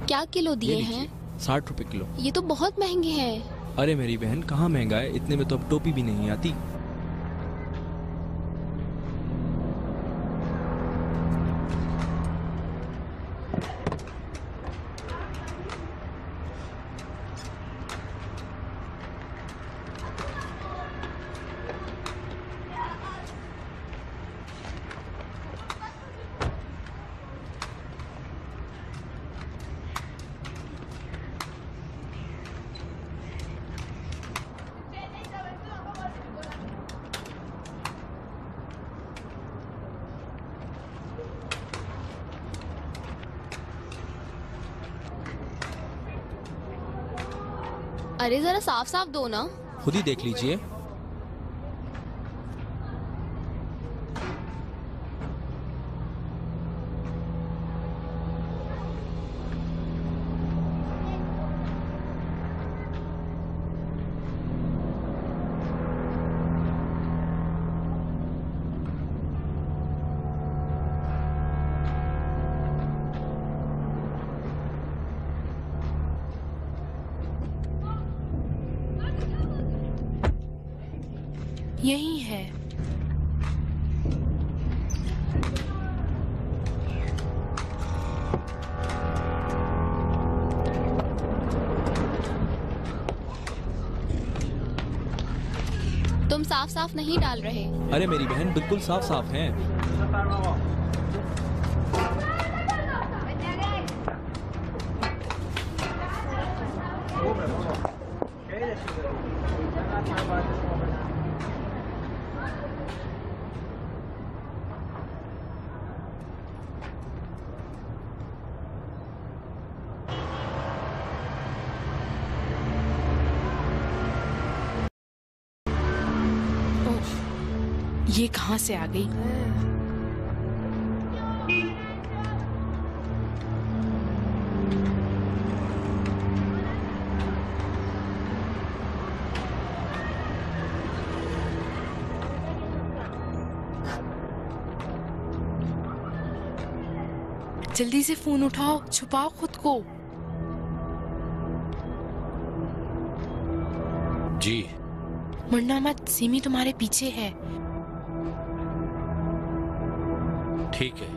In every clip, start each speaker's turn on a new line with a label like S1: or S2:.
S1: क्या किलो दिए हैं?
S2: 60 रुपए किलो।
S1: ये तो बहुत महंगे हैं।
S2: अरे मेरी बहन, कहाँ महंगा है, इतने में तो अब टोपी भी नहीं आती।
S1: अरे जरा साफ साफ दो ना।
S2: खुद ही देख लीजिए।
S3: यही है।
S1: तुम साफ साफ नहीं डाल रहे।
S2: अरे मेरी बहन, बिल्कुल साफ साफ है।
S3: ये कहाँ से आ गई? जल्दी से फोन उठाओ, छुपाओ खुद को।
S4: जी।
S3: मुड़ना मत, सिमी तुम्हारे पीछे है।
S4: ठीक है।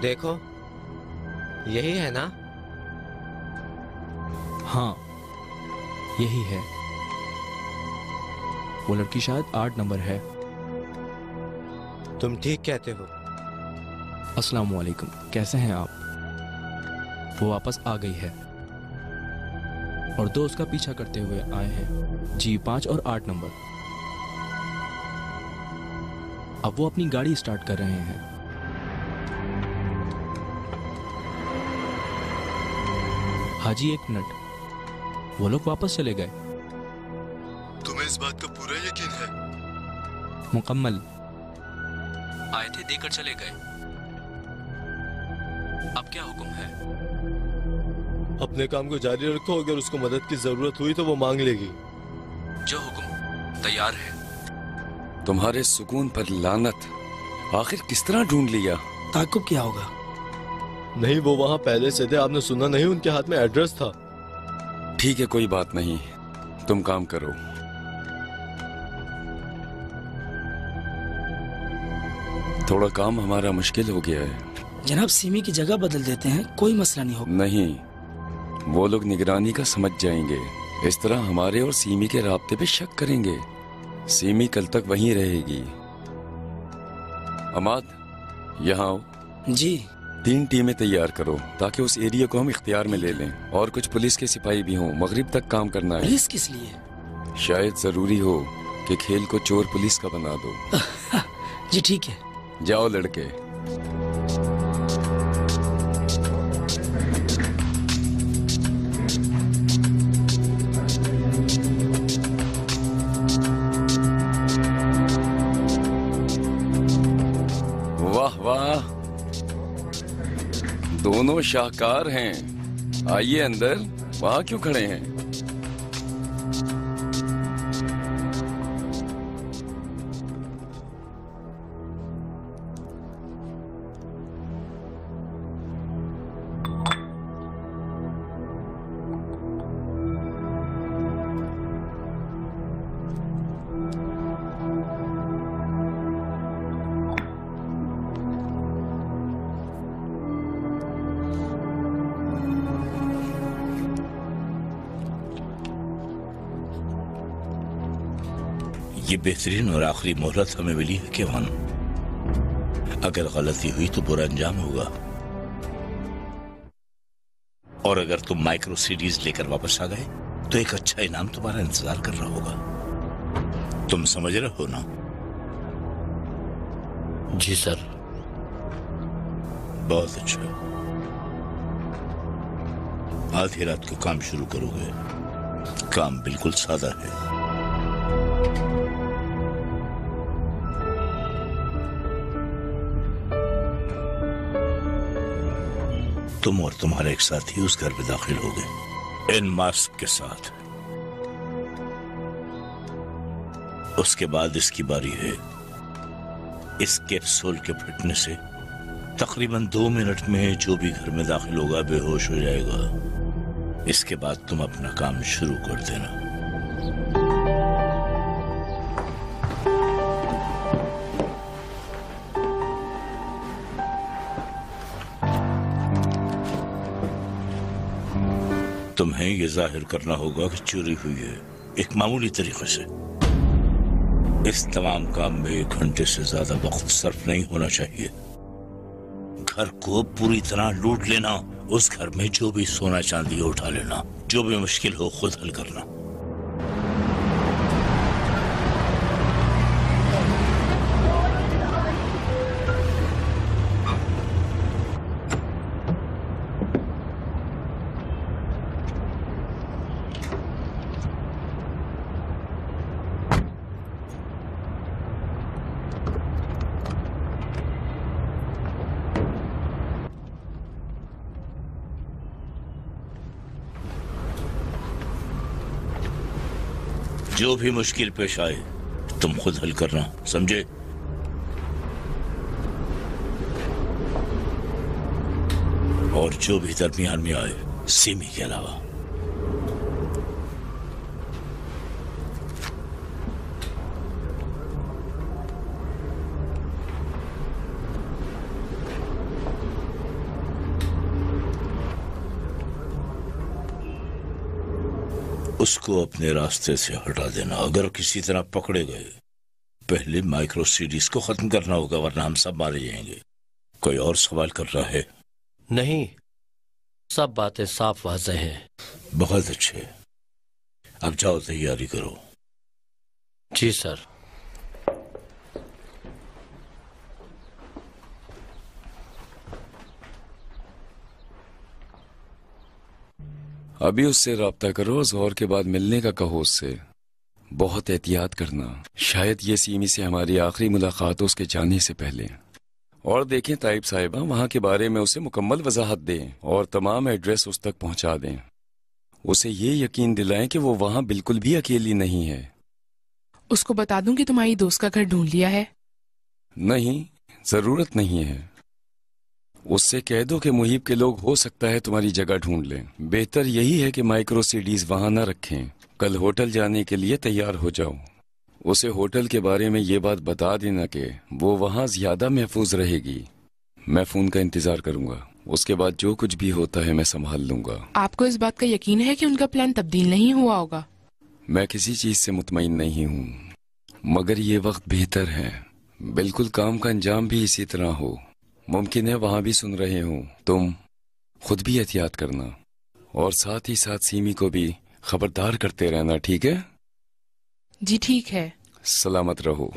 S5: देखो, यही है ना?
S2: हाँ, यही है। वो लड़की शायद 8 नंबर है।
S5: तुम ठीक कहते हो।
S2: अस्सलाम वालेकुम, कैसे हैं आप? वो वापस आ गई है और 2 उसका पीछा करते हुए आए हैं। जी, 5 और 8 नंबर। अब वो अपनी गाड़ी स्टार्ट कर रहे हैं। हाजी, 1 मिनट। वो लोग वापस चले गए।
S6: तुम्हें इस बात का पूरा यकीन है?
S2: मुकम्मल। आए थे, देकर चले गए। अब क्या हुक्म है?
S6: अपने काम को जारी रखो, अगर उसको मदद की जरूरत हुई तो वो मांग लेगी।
S2: जो हुक्म। तैयार है।
S4: तुम्हारे सुकून पर लानत। आखिर किस तरह ढूंढ लिया?
S7: ताकुब क्या होगा?
S6: नहीं, वो वहाँ पहले से थे, आपने सुना नहीं? उनके हाथ में एड्रेस था।
S4: ठीक है, कोई बात नहीं, तुम काम करो। थोड़ा काम हमारा मुश्किल हो गया है।
S7: जनाब, सिमी की जगह बदल देते हैं, कोई मसला नहीं होगा।
S4: नहीं, वो लोग निगरानी का समझ जाएंगे। इस तरह हमारे और सिमी के राब्ते पे शक करेंगे। सीमी कल तक वहीं रहेगी। अमाद, यहाँ आओ।
S7: जी।
S4: 3 टीमें तैयार करो ताकि उस एरिया को हम इख्तियार में ले लें, और कुछ पुलिस के सिपाही भी हों। मगरिब तक काम करना है।
S7: पुलिस किस लिए?
S4: शायद जरूरी हो कि खेल को चोर पुलिस का बना दो।
S7: जी ठीक है।
S4: जाओ लड़के। वाह वाह, दोनों शाहकार हैं। आइए अंदर। वहां क्यों खड़े हैं?
S8: ये बेहतरीन और आखिरी मोहलत हमें मिली है केवान। अगर गलती हुई तो बुरा अंजाम होगा, और अगर तुम माइक्रो सीडीज लेकर वापस आ गए तो एक अच्छा इनाम तुम्हारा इंतजार कर रहा होगा। तुम समझ रहे हो ना?
S9: जी सर।
S8: बहुत अच्छा। आधी रात को काम शुरू करोगे। काम बिल्कुल सादा है। तुम और तुम्हारे एक साथी उस घर में दाखिल हो गए इन मास्क के साथ। उसके बाद इसकी बारी है। इस कैप्सूल के फटने से तकरीबन 2 मिनट में जो भी घर में दाखिल होगा बेहोश हो जाएगा। इसके बाद तुम अपना काम शुरू कर देना। तुम्हें यह जाहिर करना होगा कि चोरी हुई है, एक मामूली तरीके से। इस तमाम काम में 1 घंटे से ज्यादा वक्त सर्फ नहीं होना चाहिए। घर को पूरी तरह लूट लेना, उस घर में जो भी सोना चांदी उठा लेना, जो भी मुश्किल हो खुद हल करना। जो भी मुश्किल पेश आए तुम खुद हल करना, समझे? और जो भी दरमियान में आए, सीमी के अलावा। उसको अपने रास्ते से हटा देना। अगर किसी तरह पकड़े गए, पहले माइक्रो सीडीज को खत्म करना होगा, वरना हम सब मारे जाएंगे। कोई और सवाल कर रहा है?
S9: नहीं, सब बातें साफ वाज़ेह हैं।
S8: बहुत अच्छे। अब जाओ तैयारी करो।
S9: जी सर।
S4: अभी उससे राब्ता करो, ज़ोहर के बाद मिलने का कहो उससे। बहुत एहतियात करना, शायद ये सीमी से हमारी आखिरी मुलाकात उसके जाने से पहले। और देखें ताइब साहिबा, वहाँ के बारे में उसे मुकम्मल वजाहत दें और तमाम एड्रेस उस तक पहुँचा दें। उसे ये यकीन दिलाएं कि वो वहाँ बिल्कुल भी अकेली नहीं है।
S3: उसको बता दूं कि तुम्हारी दोस्त का घर ढूंढ लिया है?
S4: नहीं, जरूरत नहीं है। उससे कह दो कि मुहिब के लोग हो सकता है तुम्हारी जगह ढूंढ लें। बेहतर यही है कि माइक्रो सीडीज वहां न रखें। कल होटल जाने के लिए तैयार हो जाओ। उसे होटल के बारे में ये बात बता देना कि वो वहां ज्यादा महफूज रहेगी। मैं फोन का इंतजार करूंगा। उसके बाद जो कुछ भी होता है मैं संभाल लूंगा।
S3: आपको इस बात का यकीन है कि उनका प्लान तब्दील नहीं हुआ होगा?
S4: मैं किसी चीज से मुतमईन नहीं हूँ। मगर ये वक्त बेहतर है, बिल्कुल काम का अंजाम भी इसी तरह हो। मुमकिन है वहां भी सुन रहे हो। तुम खुद भी एहतियात करना और साथ ही साथ सीमी को भी खबरदार करते रहना, ठीक है?
S3: जी ठीक है।
S4: सलामत रहो।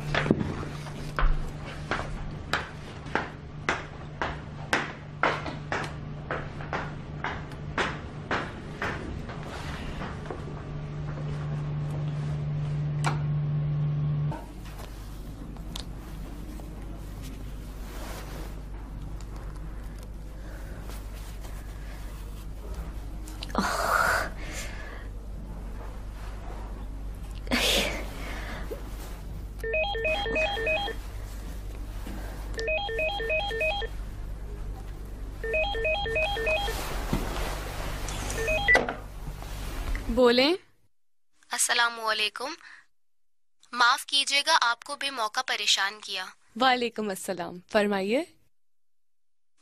S1: बोलें। अस्सलामुअलैकुम। माफ कीजिएगा आपको बेमौका परेशान किया।
S10: वालेकुम अस्सलाम, फरमाइए।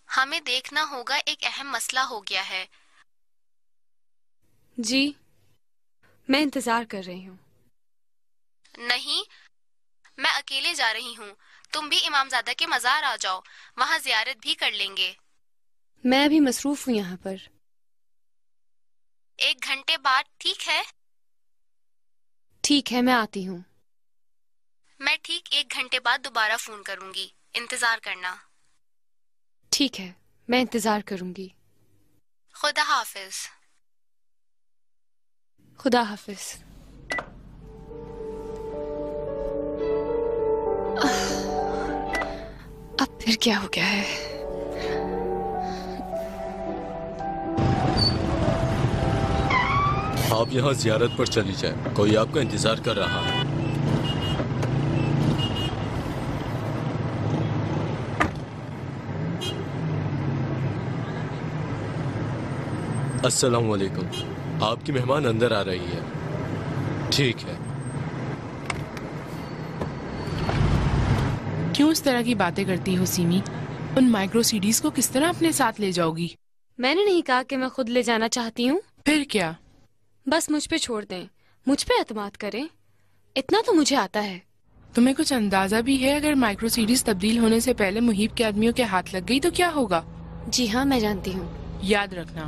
S1: हमें देखना होगा, एक अहम मसला हो गया है।
S10: जी, मैं इंतजार कर रही हूँ।
S1: नहीं, मैं अकेले जा रही हूँ। तुम भी इमामजादा के मजार आ जाओ, वहाँ जियारत भी कर लेंगे।
S10: मैं अभी मसरूफ हूँ यहाँ पर।
S1: 1 घंटे बाद, ठीक है?
S10: ठीक है, मैं आती हूँ।
S1: मैं ठीक 1 घंटे बाद दोबारा फोन करूंगी, इंतजार करना।
S10: ठीक है, मैं इंतजार करूंगी।
S1: खुदा हाफिज।
S10: खुदा हाफिज। अब फिर क्या हो गया है?
S6: आप यहाँ जियारत पर चली जाएं, कोई आपका इंतजार कर रहा है। अस्सलाम वालेकुम। आपकी मेहमान अंदर आ रही है। ठीक है।
S3: क्यों इस तरह की बातें करती हो सीमी? उन माइक्रो सीडीज को किस तरह अपने साथ ले जाओगी?
S10: मैंने नहीं कहा कि मैं खुद ले जाना चाहती हूँ।
S3: फिर क्या?
S10: बस मुझ पे छोड़ दें, मुझ पे एतमाद करें, इतना तो मुझे आता है।
S3: तुम्हें कुछ अंदाजा भी है अगर माइक्रो सीडीज तब्दील होने से पहले मुहीब के आदमियों के हाथ लग गई तो क्या होगा?
S10: जी हाँ, मैं जानती हूँ।
S3: याद रखना,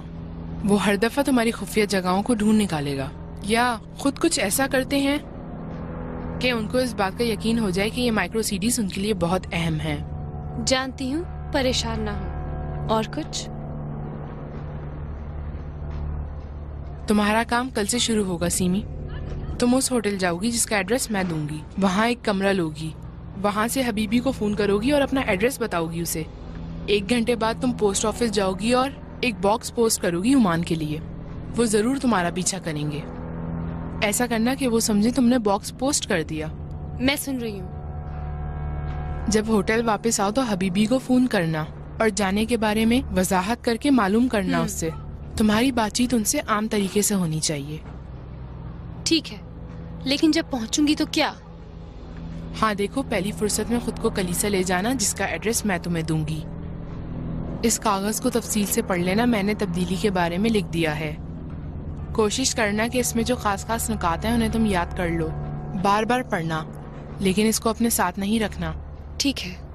S3: वो हर दफा तुम्हारी खुफिया जगहों को ढूंढ निकालेगा, या खुद कुछ ऐसा करते हैं कि उनको इस बात का यकीन हो जाए कि ये माइक्रो सीडीज उनके लिए बहुत अहम है।
S10: जानती हूँ, परेशान ना हो। और कुछ?
S3: तुम्हारा काम कल से शुरू होगा सीमी। तुम उस होटल जाओगी जिसका एड्रेस मैं दूंगी, वहाँ एक कमरा लोगी, वहाँ से हबीबी को फोन करोगी और अपना एड्रेस बताओगी उसे। 1 घंटे बाद तुम पोस्ट ऑफिस जाओगी और एक बॉक्स पोस्ट करोगी उमान के लिए। वो जरूर तुम्हारा पीछा करेंगे। ऐसा करना कि वो समझे तुमने बॉक्स पोस्ट कर दिया।
S10: मैं सुन रही हूँ।
S3: जब होटल वापस आओ तो हबीबी को फोन करना और जाने के बारे में वजाहत करके मालूम करना उससे। तुम्हारी बातचीत उनसे आम तरीके से होनी चाहिए।
S10: ठीक है, लेकिन जब पहुंचूंगी तो क्या?
S3: हाँ देखो, पहली फुर्सत में खुद को कलीसा ले जाना जिसका एड्रेस मैं तुम्हें दूंगी। इस कागज को तफसील से पढ़ लेना, मैंने तब्दीली के बारे में लिख दिया है। कोशिश करना कि इसमें जो खास खास नुकात हैं उन्हें तुम याद कर लो। बार बार पढ़ना, लेकिन इसको अपने साथ नहीं रखना।
S10: ठीक है।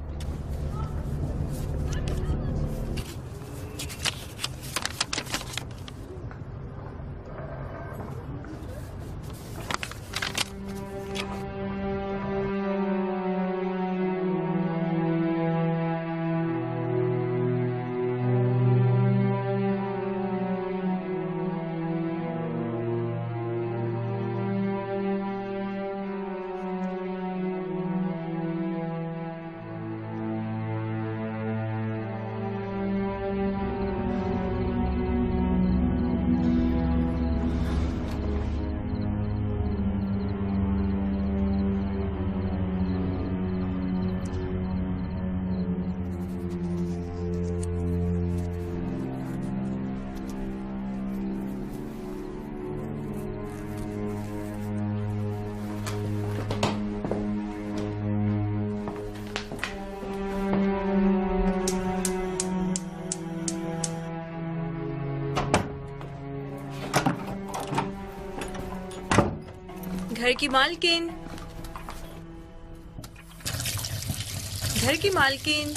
S11: घर की मालकिन, घर की मालकिन,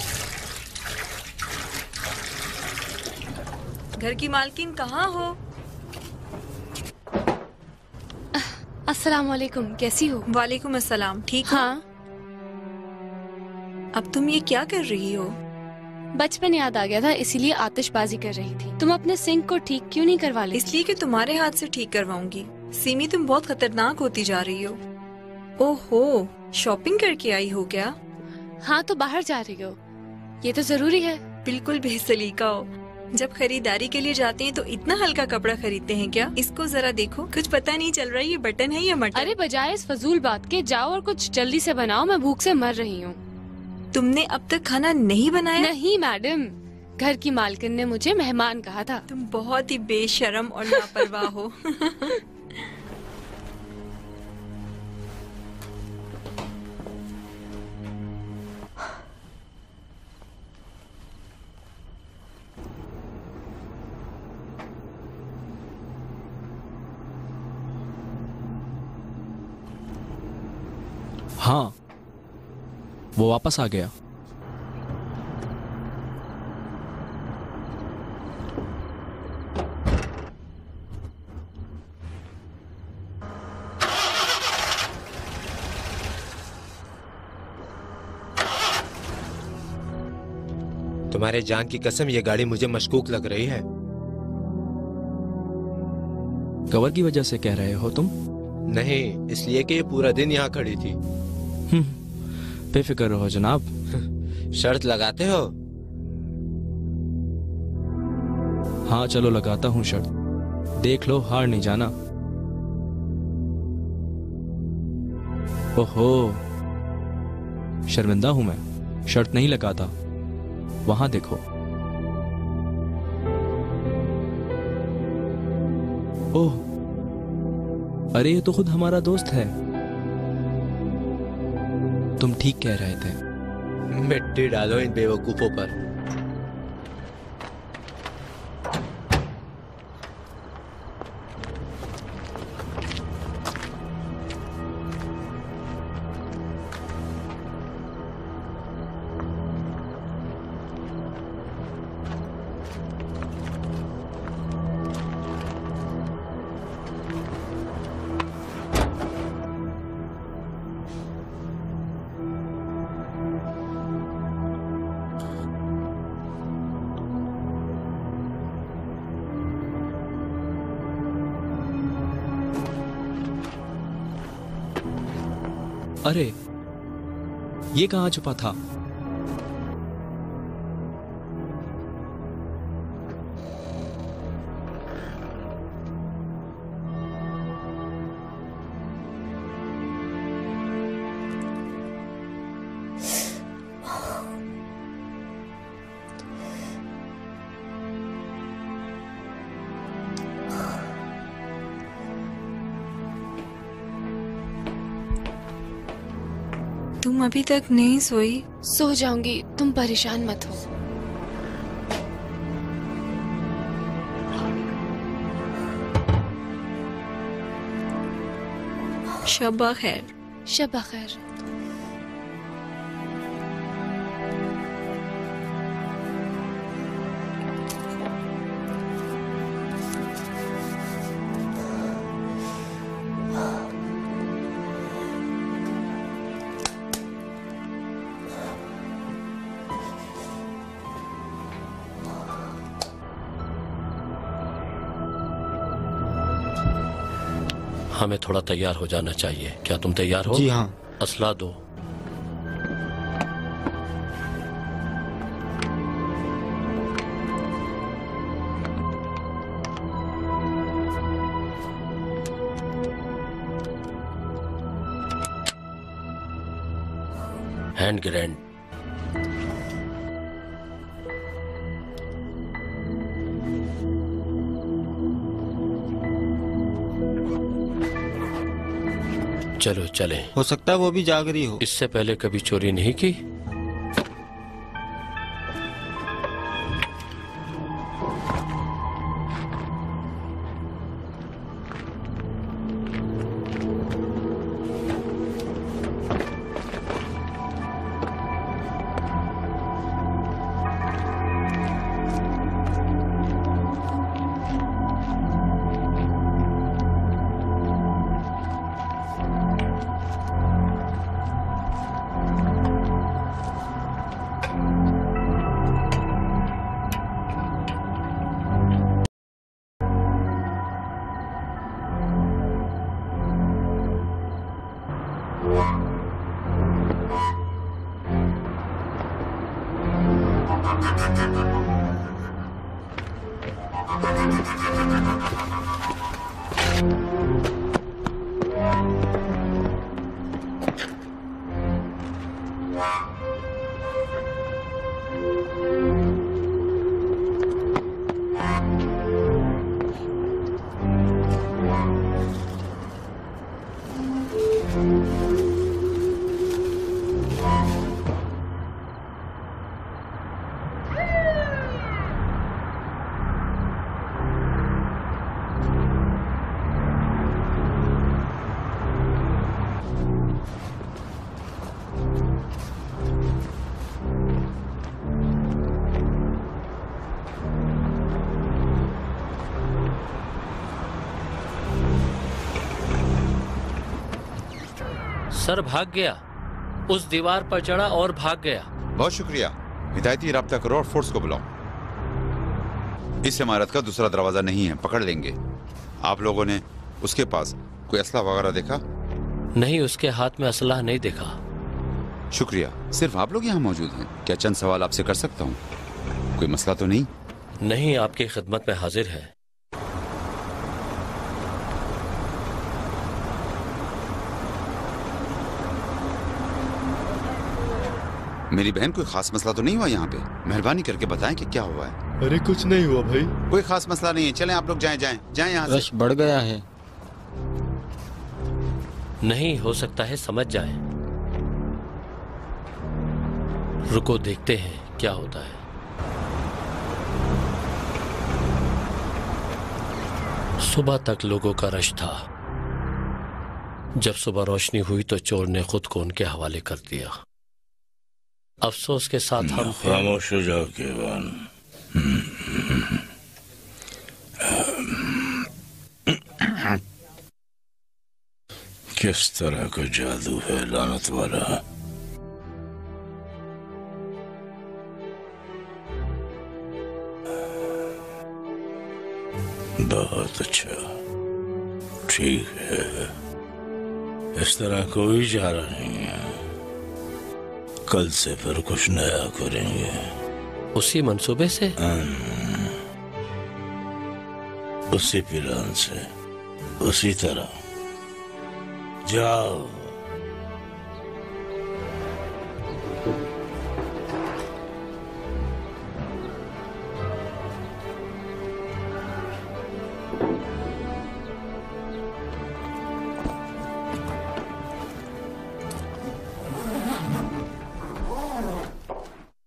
S11: घर की मालकिन कहाँ हो?
S10: अस्सलाम वालेकुम, कैसी हो?
S11: वालेकुम अस्सलाम, ठीक हो?
S10: हाँ।
S11: अब तुम ये क्या कर रही हो?
S10: बचपन याद आ गया था, इसीलिए आतिशबाजी कर रही थी। तुम अपने सिंक को ठीक क्यों नहीं करवा लेती?
S11: इसलिए कि तुम्हारे हाथ से ठीक करवाऊंगी। सीमी, तुम बहुत खतरनाक होती जा रही हो। ओहो, शॉपिंग करके आई हो क्या?
S10: हाँ, तो बाहर जा रही हो, ये तो जरूरी है।
S11: बिल्कुल बेसलीका हो। जब खरीदारी के लिए जाते हैं तो इतना हल्का कपड़ा खरीदते हैं क्या? इसको जरा देखो, कुछ पता नहीं चल रहा है ये बटन है या मटन।
S10: अरे बजाय इस फजूल बात के जाओ और कुछ जल्दी से बनाओ, मैं भूख से मर रही हूँ।
S11: तुमने अब तक खाना नहीं बनाया?
S10: नहीं मैडम, घर की मालकिन ने मुझे मेहमान कहा था।
S11: तुम बहुत ही बेशर्म और लापरवाह हो।
S2: हाँ, वो वापस आ गया।
S5: तुम्हारे जान की कसम, ये गाड़ी मुझे मशकूक लग रही है।
S2: कवर की वजह से कह रहे हो तुम?
S5: नहीं, इसलिए कि ये पूरा दिन यहाँ खड़ी थी।
S2: बेफिक्र रहो जनाब।
S5: शर्त लगाते हो?
S2: हाँ चलो लगाता हूँ शर्त। देख लो, हार नहीं जाना। ओहो, शर्मिंदा हूं मैं, शर्त नहीं लगाता। वहां देखो। ओह, अरे ये तो खुद हमारा दोस्त है। तुम ठीक कह रहे थे।
S5: मिट्टी डालो इन बेवकूफों पर।
S2: अरे ये कहाँ छुपा था?
S11: तुम अभी तक नहीं सोई?
S10: सो जाऊंगी, तुम परेशान मत हो।
S11: शब्बा खैर।
S10: शब्बा खैर।
S9: हमें थोड़ा तैयार हो जाना चाहिए। क्या तुम तैयार हो?
S12: जी हाँ।
S9: असला दो। Hand grenade. चलो चले।
S12: हो सकता है वो भी जाग रही हो।
S9: इससे पहले कभी चोरी नहीं की? सर भाग गया, उस दीवार पर चढ़ा और भाग गया।
S13: बहुत शुक्रिया। हिदायती राब्ता करो और फोर्स को बुलाओ। इस इमारत का दूसरा दरवाजा नहीं है, पकड़ लेंगे। आप लोगों ने उसके पास कोई असला वगैरह देखा?
S9: नहीं, उसके हाथ में असला नहीं देखा।
S13: शुक्रिया। सिर्फ आप लोग यहाँ मौजूद हैं? क्या चंद सवाल आपसे कर सकता हूँ? कोई मसला तो नहीं?
S9: नहीं, आपकी खिदमत में हाजिर है।
S13: मेरी बहन, कोई खास मसला तो नहीं हुआ यहाँ पे? मेहरबानी करके बताएं कि क्या हुआ है।
S6: अरे कुछ नहीं हुआ भाई,
S13: कोई खास मसला नहीं है। चलें आप लोग, जाएं जाएं जाएं यहाँ से।
S12: रश बढ़ गया है।
S9: नहीं, हो सकता है समझ जाएं। रुको, देखते हैं क्या होता है। सुबह तक लोगों का रश था। जब सुबह रोशनी हुई तो चोर ने खुद को उनके हवाले कर दिया। अफसोस के साथ हम
S8: खामोश हो जाओ केवान। किस तरह का जादू है लानत वाला। बहुत अच्छा, ठीक है। इस तरह कोई चारा नहीं है। कल से फिर कुछ नया करेंगे।
S9: उसी मंसूबे से?
S8: उसी प्लान से, उसी तरह। जाओ।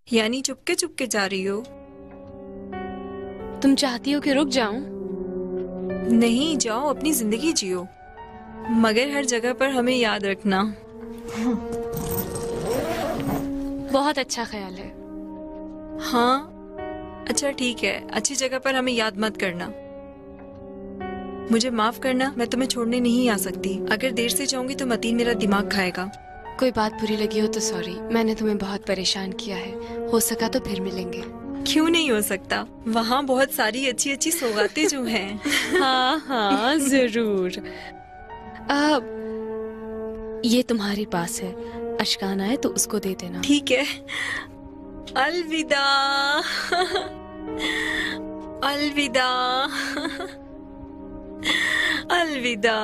S11: यानी चुपके चुपके जा रही हो?
S10: तुम चाहती हो कि रुक जाऊं?
S11: नहीं, जाओ, अपनी जिंदगी जियो, मगर हर जगह पर हमें याद रखना।
S10: बहुत अच्छा ख्याल है।
S11: हाँ, अच्छा ठीक है। अच्छी जगह पर हमें याद मत करना। मुझे माफ करना, मैं तुम्हें छोड़ने नहीं आ सकती। अगर देर से जाऊंगी तो मतीन मेरा दिमाग खाएगा।
S10: कोई बात बुरी लगी हो तो सॉरी, मैंने तुम्हें बहुत परेशान किया है। हो सका तो फिर मिलेंगे।
S11: क्यों नहीं हो सकता? वहाँ बहुत सारी अच्छी अच्छी सौगातें जो हैं।
S10: हाँ हाँ जरूर। ये तुम्हारे पास है, अशकान आए तो उसको दे देना।
S11: ठीक है। अलविदा। अलविदा। अलविदा।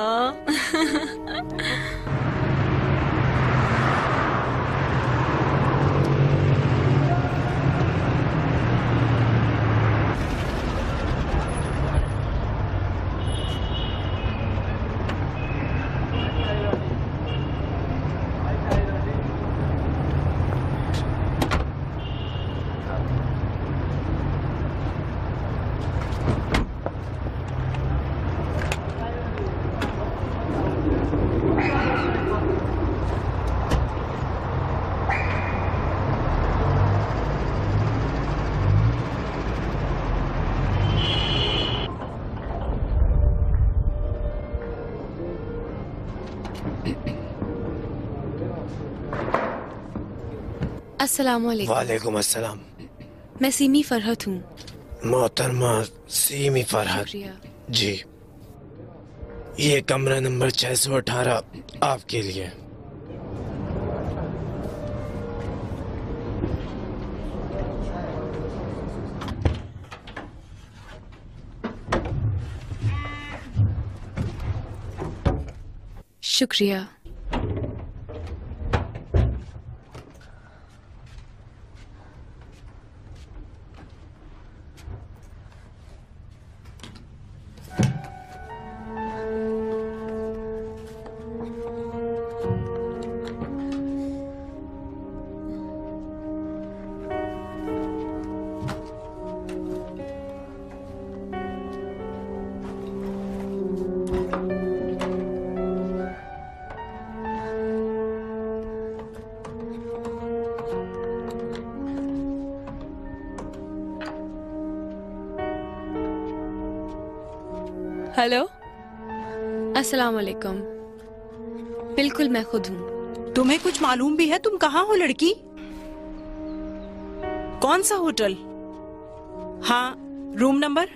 S10: अस्सलामुअलैकुम।
S5: वालेकुम अस्सलाम।
S10: मैं सीमी फरहत हूँ।
S5: मोहतरमा सीमी फरहत जी, ये कमरा नंबर 618 आपके लिए।
S10: शुक्रिया।
S11: हेलो,
S10: अस्सलाम वालेकुम। बिल्कुल मैं खुद हूँ।
S7: तुम्हें कुछ मालूम भी है तुम कहाँ हो लड़की? कौन सा होटल? हाँ, रूम नंबर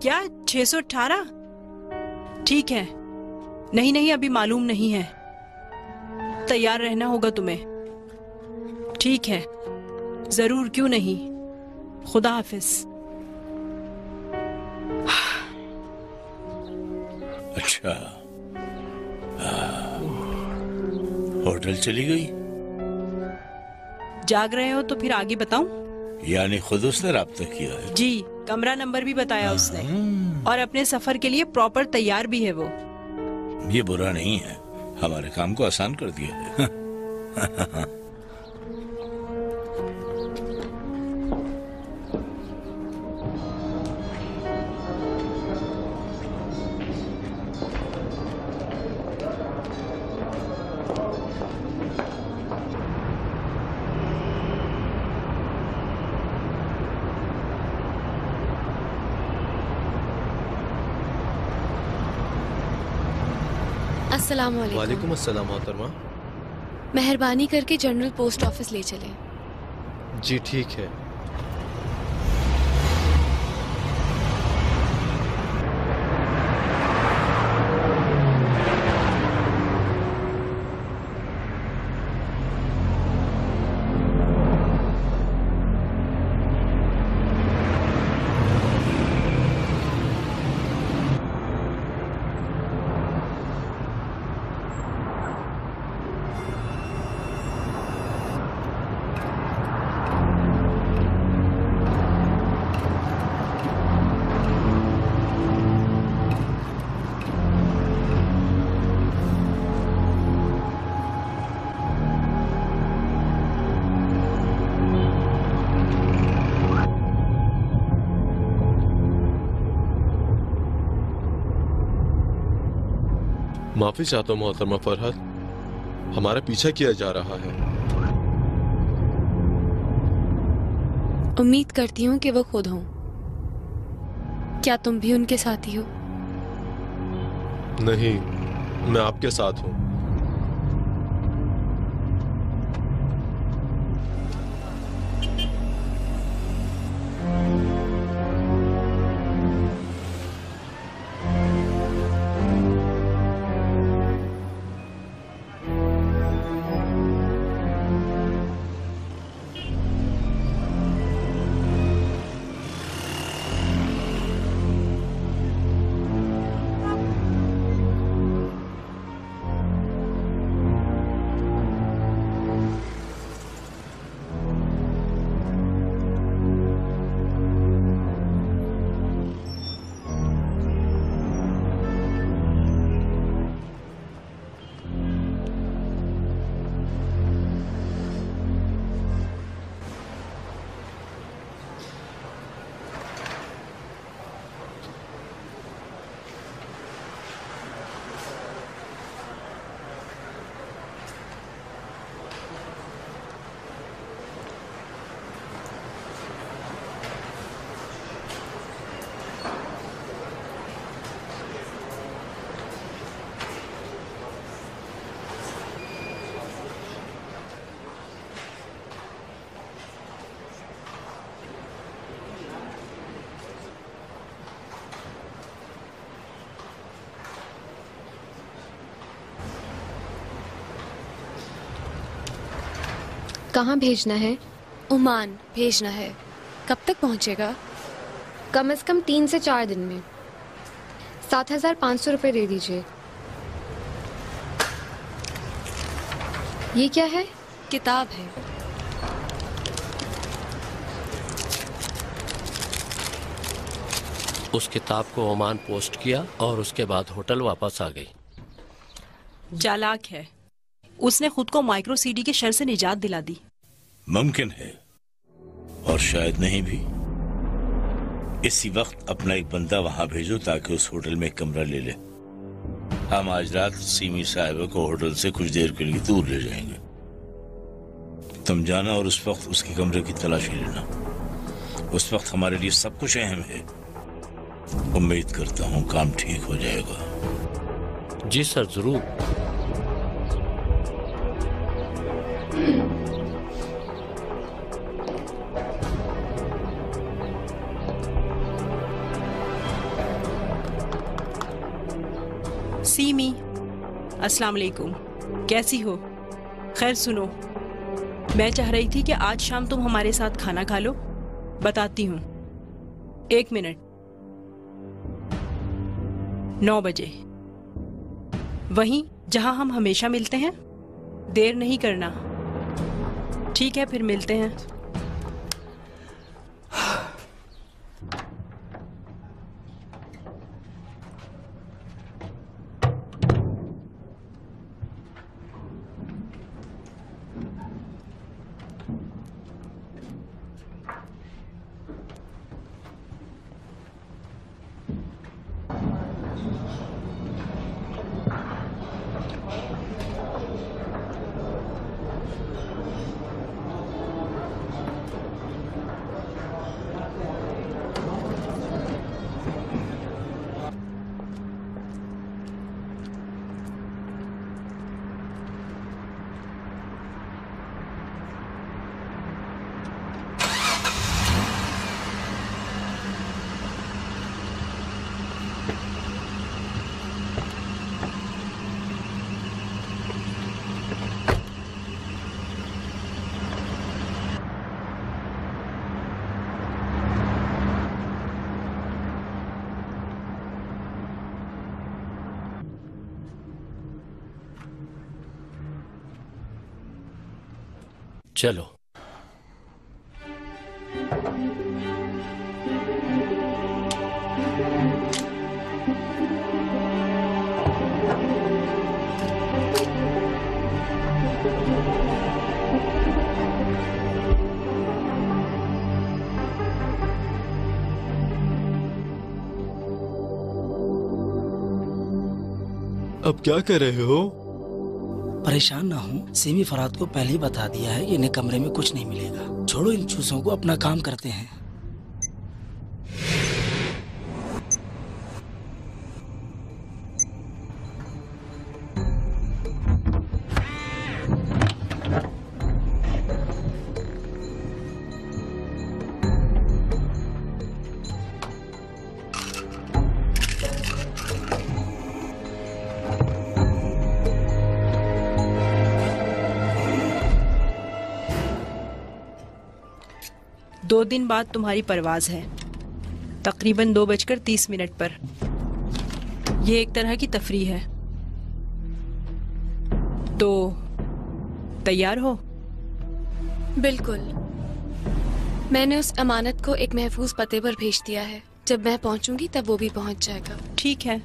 S7: क्या? 618? ठीक है। नहीं नहीं, अभी मालूम नहीं है। तैयार रहना होगा तुम्हें। ठीक है, जरूर, क्यों नहीं। खुदा हाफिज।
S8: अच्छा, होटल चली गई?
S7: जाग रहे हो तो फिर आगे बताऊं?
S8: यानी खुद उसने राब्ता किया है?
S7: जी, कमरा नंबर भी बताया उसने, और अपने सफर के लिए प्रॉपर तैयार भी है वो।
S8: ये बुरा नहीं है, हमारे काम को आसान कर दिया है।
S10: अस्सलाम वालेकुम।
S6: वालेकुम अस्सलाम मोहतरमा।
S10: मेहरबानी करके जनरल पोस्ट ऑफिस ले चलें।
S6: जी ठीक है। माफी चाहता हूँ मोहतरमा फरहत, हमारा पीछा किया जा रहा है।
S10: उम्मीद करती हूँ कि वो खुद हों। क्या तुम भी उनके साथी हो?
S6: नहीं, मैं आपके साथ हूँ।
S10: कहाँ भेजना है? ओमान भेजना है। कब तक पहुँचेगा?
S14: कम से कम 3 से 4 दिन में। 7,500 रुपये दे दीजिए। ये क्या है?
S10: किताब है।
S9: उस किताब को ओमान पोस्ट किया और उसके बाद होटल वापस आ गई।
S7: चालाक है, उसने खुद को माइक्रो सीडी के शर से निजात दिला दी।
S8: मुमकिन है और शायद नहीं भी। इसी वक्त अपना एक बंदा वहां भेजो ताकि उस होटल में एक कमरा ले ले। हम आज रात सीमी साहिबा को होटल से कुछ देर के लिए दूर ले जाएंगे। तुम जाना और उस वक्त उसके कमरे की तलाशी लेना। उस वक्त हमारे लिए सब कुछ अहम है। उम्मीद करता हूँ काम ठीक हो जाएगा।
S9: जी सर, जरूर।
S7: सीमी, अस्सलाम वालेकुम। कैसी हो? खैर सुनो, मैं चाह रही थी कि आज शाम तुम हमारे साथ खाना खा लो। बताती हूँ, 1 मिनट। 9 बजे, वहीं जहां हम हमेशा मिलते हैं। देर नहीं करना, ठीक है? फिर मिलते हैं।
S9: चलो।
S6: अब क्या कर रहे हो?
S15: परेशान ना हो, सीमी फराद को पहले ही बता दिया है कि इन्हें कमरे में कुछ नहीं मिलेगा। छोड़ो इन चूसों को, अपना काम करते हैं।
S7: दो दिन बाद तुम्हारी परवाज है, तकरीबन 2:30 पर। ये एक तरह की तफरीह है, तो तैयार हो?
S10: बिल्कुल। मैंने उस अमानत को एक महफूज पते पर भेज दिया है। जब मैं पहुंचूंगी तब वो भी पहुंच जाएगा।
S7: ठीक है,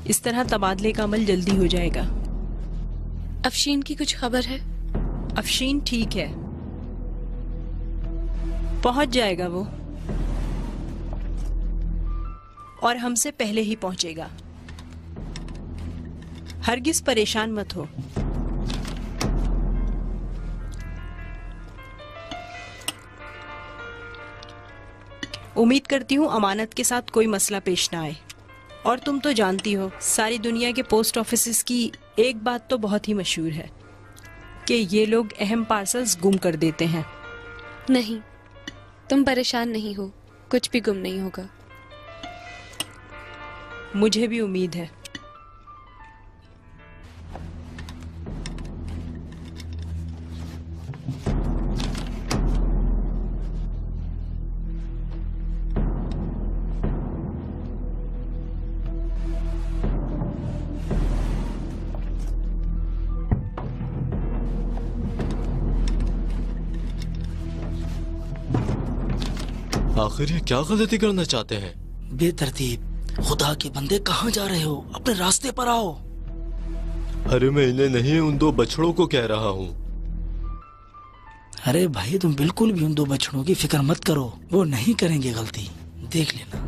S7: इस तरह तबादले का अमल जल्दी हो जाएगा।
S10: अफशीन की कुछ खबर है?
S7: अफशीन ठीक है, पहुंच जाएगा वो, और हमसे पहले ही पहुंचेगा। हरगिज परेशान मत हो। उम्मीद करती हूँ अमानत के साथ कोई मसला पेश ना आए। और तुम तो जानती हो, सारी दुनिया के पोस्ट ऑफिसेस की एक बात तो बहुत ही मशहूर है कि ये लोग अहम पार्सल्स गुम कर देते हैं।
S10: नहीं, तुम परेशान नहीं हो, कुछ भी गुम नहीं होगा।
S7: मुझे भी उम्मीद है।
S6: आखिर ये क्या गलती करना चाहते हैं?
S15: बेतरतीब, खुदा के बंदे कहाँ जा रहे हो? अपने रास्ते पर आओ।
S6: अरे मैं इन्हें नहीं, उन दो बछड़ों को कह रहा हूँ।
S15: अरे भाई, तुम बिल्कुल भी उन दो बछड़ों की फिक्र मत करो, वो नहीं करेंगे गलती, देख लेना।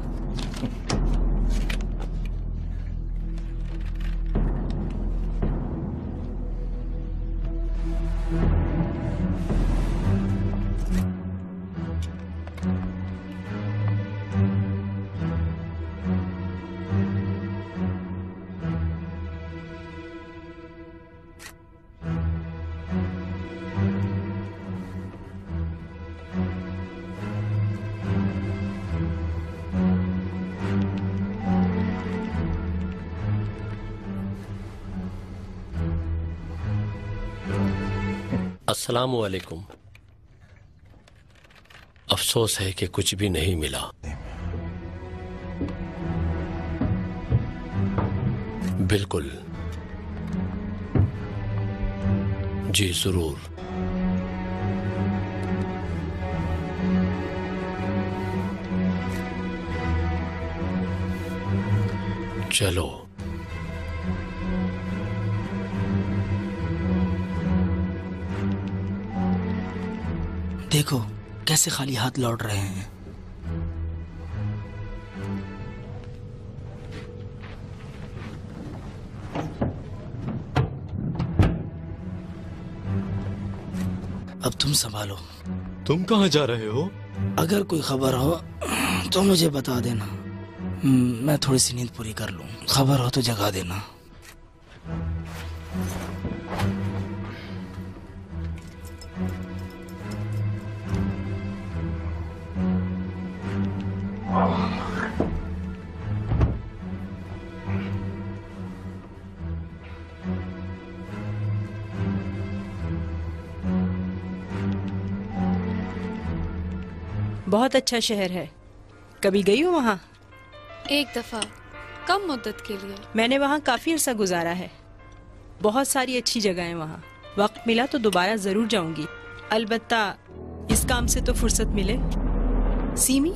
S9: अस्सलामु अलैकुम। अफसोस है कि कुछ भी नहीं मिला। बिल्कुल, जी जरूर। चलो।
S15: देखो कैसे खाली हाथ लौट रहे हैं। अब तुम संभालो।
S6: तुम कहाँ जा रहे हो?
S15: अगर कोई खबर हो तो मुझे बता देना, मैं थोड़ी सी नींद पूरी कर लूं। खबर हो तो जगा देना।
S7: बहुत अच्छा शहर है, कभी गई हो वहाँ?
S10: एक दफा, कम मुद्दत के लिए।
S7: मैंने वहाँ काफी अरसा गुजारा है, बहुत सारी अच्छी जगह है वहाँ। वक्त मिला तो दोबारा जरूर जाऊंगी, अलबत्ता इस काम से तो फुर्सत मिले। सीमी,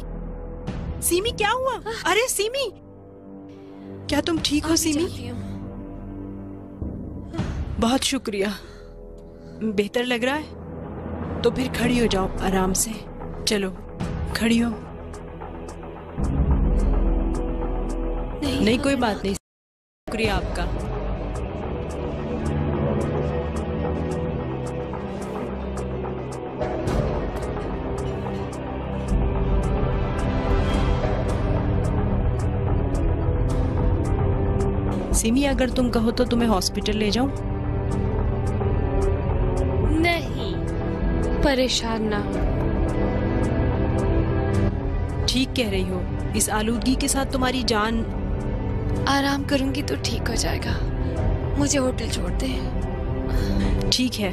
S7: सीमी क्या हुआ? अरे सीमी, क्या तुम ठीक हो सीमी? बहुत शुक्रिया, बेहतर लग रहा है? तो फिर खड़ी हो जाओ आराम से। चलो खड़ी हो। नहीं कोई बात नहीं, शुक्रिया आपका। सिमी, अगर तुम कहो तो तुम्हें हॉस्पिटल ले जाऊं?
S10: नहीं, परेशान ना हो।
S7: ठीक कह रही हो, इस आलूदगी के साथ तुम्हारी जान।
S10: आराम करूंगी तो ठीक हो जाएगा, मुझे होटल छोड़ दे।
S7: ठीक है,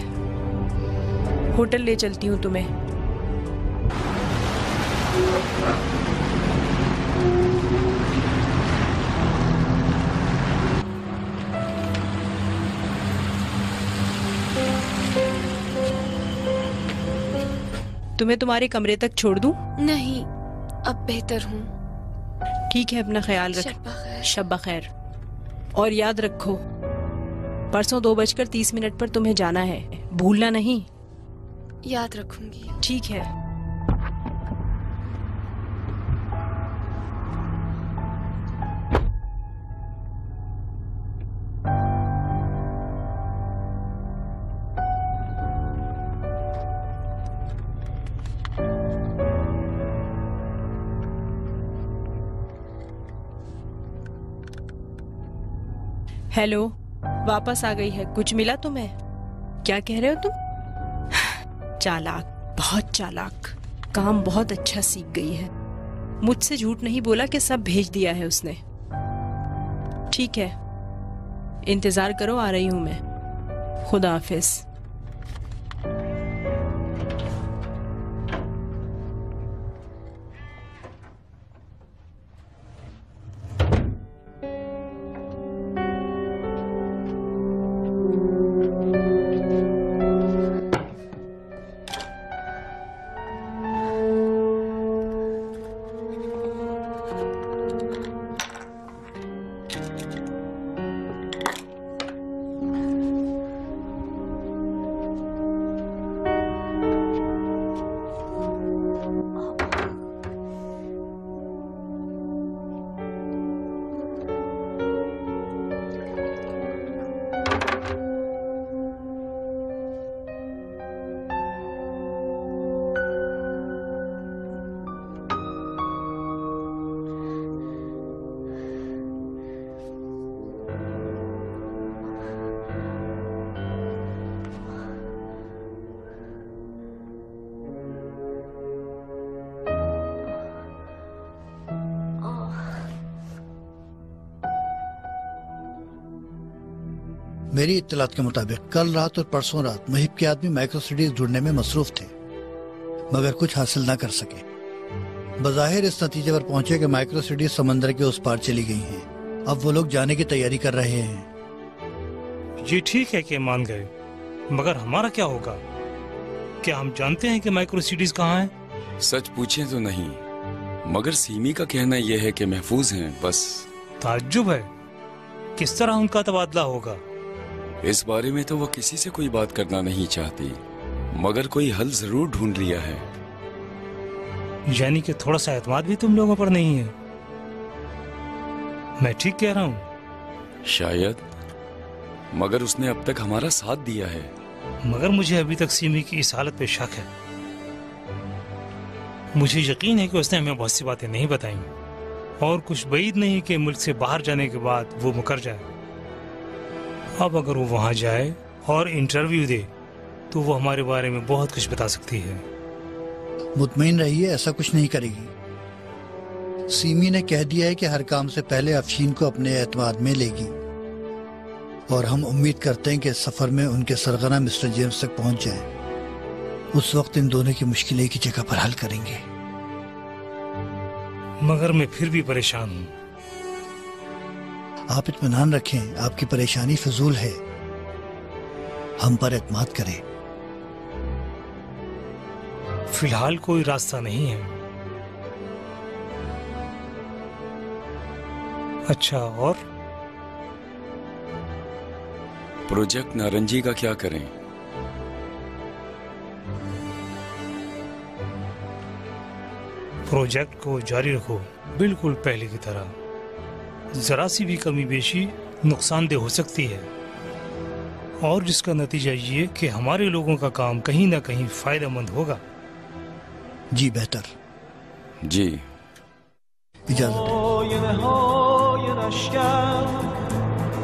S7: होटल ले चलती हूँ तुम्हें। तुम्हें तुम्हारे कमरे तक छोड़ दूं?
S10: नहीं, अब बेहतर हूँ।
S7: ठीक है, अपना ख्याल रख। शब बखैर। और याद रखो, परसों 2:30 पर तुम्हें जाना है, भूलना नहीं।
S10: याद रखूंगी।
S7: ठीक है। हेलो, वापस आ गई है। कुछ मिला तुम्हें? क्या कह रहे हो तुम? चालाक, बहुत चालाक। काम बहुत अच्छा सीख गई है। मुझसे झूठ नहीं बोला कि सब भेज दिया है उसने। ठीक है, इंतजार करो, आ रही हूं मैं। खुदा हाफिज।
S16: मेरी इत्तलात के मुताबिक कल रात और परसों रात मुहिब के आदमी माइक्रो सिटीज ढूंढने में मसरूफ थे, मगर कुछ हासिल न कर सके। बज़ाहिर इस नतीजे पर पहुंचे कि माइक्रो सिटीज समंदर के उस पार चली गई हैं। अब वो लोग जाने की तैयारी कर रहे हैं।
S17: ये ठीक है कि मान गए, मगर हमारा क्या होगा? क्या हम जानते हैं कि माइक्रो सिटीज कहाँ है?
S4: सच पूछे तो नहीं, मगर सीमी का कहना यह है कि महफूज हैं। बस
S17: ताज्जुब है, किस तरह उनका तबादला होगा?
S4: इस बारे में तो वो किसी से कोई बात करना नहीं चाहती, मगर कोई हल जरूर ढूंढ लिया है।
S17: यानी कि थोड़ा सा एतमाद भी तुम लोगों पर नहीं है। मैं ठीक कह रहा हूँ?
S4: शायद, मगर उसने अब तक हमारा साथ दिया है।
S17: मगर मुझे अभी तक सीमी की इस हालत पे शक है। मुझे यकीन है कि उसने हमें बहुत सी बातें नहीं बताई, और कुछ बईद नहीं कि मुल्क से बाहर जाने के बाद वो मुकर जाए। अब अगर वो वहां जाए और इंटरव्यू दे तो वो हमारे बारे में बहुत कुछ बता सकती है।
S16: मुतमईन रहिए, ऐसा कुछ नहीं करेगी। सीमी ने कह दिया है कि हर काम से पहले अफशीन को अपने एतमाद में लेगी, और हम उम्मीद करते हैं कि सफर में उनके सरगना मिस्टर जेम्स तक पहुंच जाएं। उस वक्त इन दोनों की मुश्किलें एक ही जगह पर हल करेंगे।
S17: मगर मैं फिर भी परेशान हूँ।
S16: आप इत्मीनान रखें, आपकी परेशानी फिजूल है। हम पर एतमाद करें।
S17: फिलहाल कोई रास्ता नहीं है। अच्छा, और
S4: प्रोजेक्ट नारंगी का क्या करें?
S17: प्रोजेक्ट को जारी रखो, बिल्कुल पहले की तरह। जरा सी भी कमी बेशी नुकसानदेह हो सकती है, और जिसका नतीजा ये कि हमारे लोगों का काम कहीं ना कहीं फायदेमंद होगा।
S16: जी बेहतर।
S4: जी
S16: इजाजत।